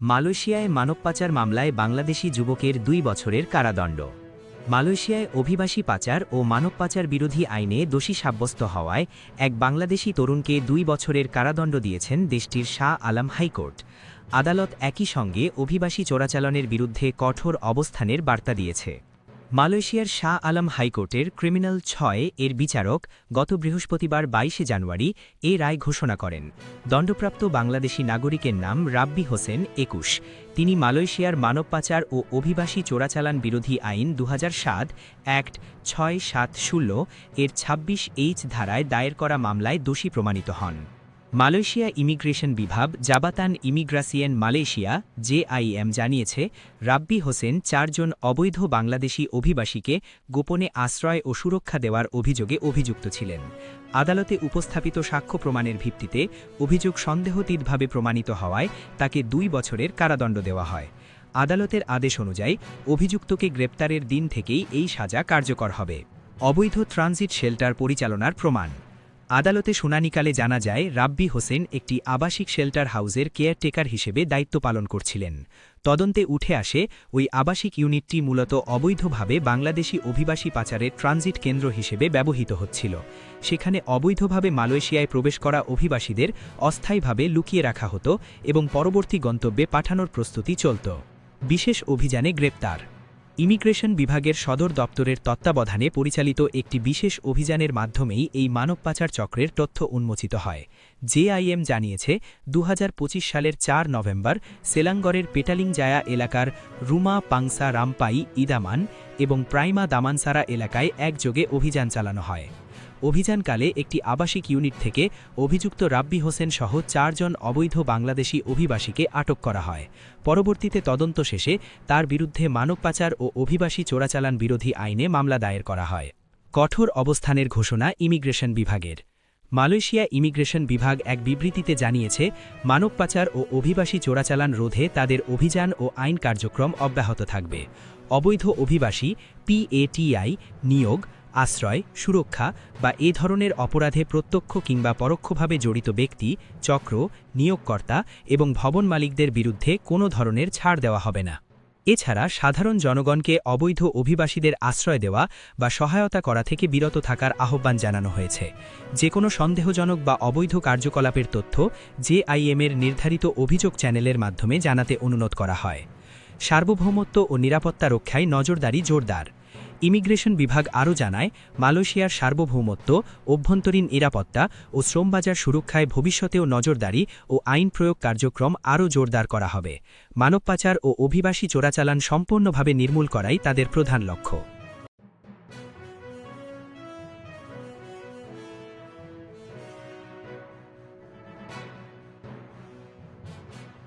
মালয়েশিয়ায় মানব পাচার মামলায় বাংলাদেশি যুবকের ২ বছরের কারাদণ্ড। মালয়েশিয়ায় অভিবাসী পাচার ও মানব পাচার বিরোধী আইনে দোষী সাব্যস্ত হওয়ায় এক বাংলাদেশি তরুণকে ২ বছরের কারাদণ্ড দিয়েছেন দেশটির শাহ আলম হাইকোর্ট। আদালত একই সঙ্গে অভিবাসী চোরাচালানের বিরুদ্ধে কঠোর অবস্থানের বার্তা দিয়েছে। মালয়েশিয়ার শাহ আলম হাইকোর্টের ক্রিমিনাল ৬ এর বিচারক গত বৃহস্পতিবার ২২ জানুয়ারি এ রায় ঘোষণা করেন। দণ্ডপ্রাপ্ত বাংলাদেশি নাগরিকের নাম রাব্বি হোসেন ২১। তিনি মালয়েশিয়ার মানব পাচার ও অভিবাসী চোরাচালান বিরোধী আইন ২০০৭ অ্যাক্ট ৬৭০ এর ২৬H ধারায় দায়ের করা মামলায় দোষী প্রমাণিত হন। মালয়েশিয়া ইমিগ্রেশন বিভাগ জাবাতান ইমিগ্রাসিয়েন মালয়েশিয়া JIM জানিয়েছে, রাব্বি হোসেন ৪ জন অবৈধ বাংলাদেশি অভিবাসীকে গোপনে আশ্রয় ও সুরক্ষা দেওয়ার অভিযোগে অভিযুক্ত ছিলেন। আদালতে উপস্থাপিত সাক্ষ্য প্রমাণের ভিত্তিতে অভিযোগ সন্দেহতীতভাবে প্রমাণিত হওয়ায় তাকে ২ বছরের কারাদণ্ড দেওয়া হয়। আদালতের আদেশ অনুযায়ী অভিযুক্তকে গ্রেপ্তারের দিন থেকেই এই সাজা কার্যকর হবে। অবৈধ ট্রানজিট শেল্টার পরিচালনার প্রমাণ। আদালতে শুনানিকালে জানা যায়, রাব্বি হোসেন একটি আবাসিক শেল্টার হাউসের কেয়ারটেকার হিসেবে দায়িত্ব পালন করছিলেন। তদন্তে উঠে আসে ওই আবাসিক ইউনিটটি মূলত অবৈধভাবে বাংলাদেশি অভিবাসী পাচারের ট্রানজিট কেন্দ্র হিসেবে ব্যবহৃত হচ্ছিল। সেখানে অবৈধভাবে মালয়েশিয়ায় প্রবেশ করা অভিবাসীদের অস্থায়ীভাবে লুকিয়ে রাখা হতো এবং পরবর্তী গন্তব্যে পাঠানোর প্রস্তুতি চলত। বিশেষ অভিযানে গ্রেপ্তার। ইমিগ্রেশন বিভাগের সদর দপ্তরের তত্ত্বাবধানে পরিচালিত একটি বিশেষ অভিযানের মাধ্যমেই এই মানব পাচার চক্রের তথ্য উন্মোচিত হয়। JIM জানিয়েছে, ২০২৫ সালের ৪ নভেম্বর সেলাঙ্গরের পেটালিংজায়া এলাকার রুমা পাংসা রামপাই ইদামান এবং প্রাইমা দামানসারা এলাকায় একযোগে অভিযান চালানো হয়। অভিযানকালে একটি আবাসিক ইউনিট থেকে অভিযুক্ত রাব্বি হোসেন সহ ৪ জন অবৈধ বাংলাদেশি অভিবাসীকে আটক করা হয়। পরবর্তীতে তদন্ত শেষে তার বিরুদ্ধে মানব পাচার ও অভিবাসী চোরাচালান বিরোধী আইনে মামলা দায়ের করা হয়। কঠোর অবস্থানের ঘোষণা ইমিগ্রেশন বিভাগের। মালয়েশিয়া ইমিগ্রেশন বিভাগ এক বিবৃতিতে জানিয়েছে, মানব পাচার ও অভিবাসী চোরাচালান রোধে তাদের অভিযান ও আইন কার্যক্রম অব্যাহত থাকবে। অবৈধ অভিবাসী, PATI, নিয়োগ, আশ্রয়, সুরক্ষা বা এ ধরনের অপরাধে প্রত্যক্ষ কিংবা পরোক্ষভাবে জড়িত ব্যক্তি, চক্র, নিয়োগকর্তা এবং ভবন মালিকদের বিরুদ্ধে কোনো ধরনের ছাড় দেওয়া হবে না। এছাড়া সাধারণ জনগণকে অবৈধ অভিবাসীদের আশ্রয় দেওয়া বা সহায়তা করা থেকে বিরত থাকার আহ্বান জানানো হয়েছে। যে কোনো সন্দেহজনক বা অবৈধ কার্যকলাপের তথ্য JIM-এর নির্ধারিত অভিযোগ চ্যানেলের মাধ্যমে জানাতে অনুরোধ করা হয়। সার্বভৌমত্ব ও নিরাপত্তা রক্ষায় নজরদারি জোরদার। ইমিগ্রেশন বিভাগ আরও জানায়, মালয়েশিয়ার সার্বভৌমত্ব, অভ্যন্তরীণ নিরাপত্তা ও শ্রমবাজার সুরক্ষায় ভবিষ্যতেও নজরদারি ও আইন প্রয়োগ কার্যক্রম আরও জোরদার করা হবে। মানব পাচার ও অভিবাসী চোরাচালান সম্পূর্ণভাবে নির্মূল করাই তাদের প্রধান লক্ষ্য।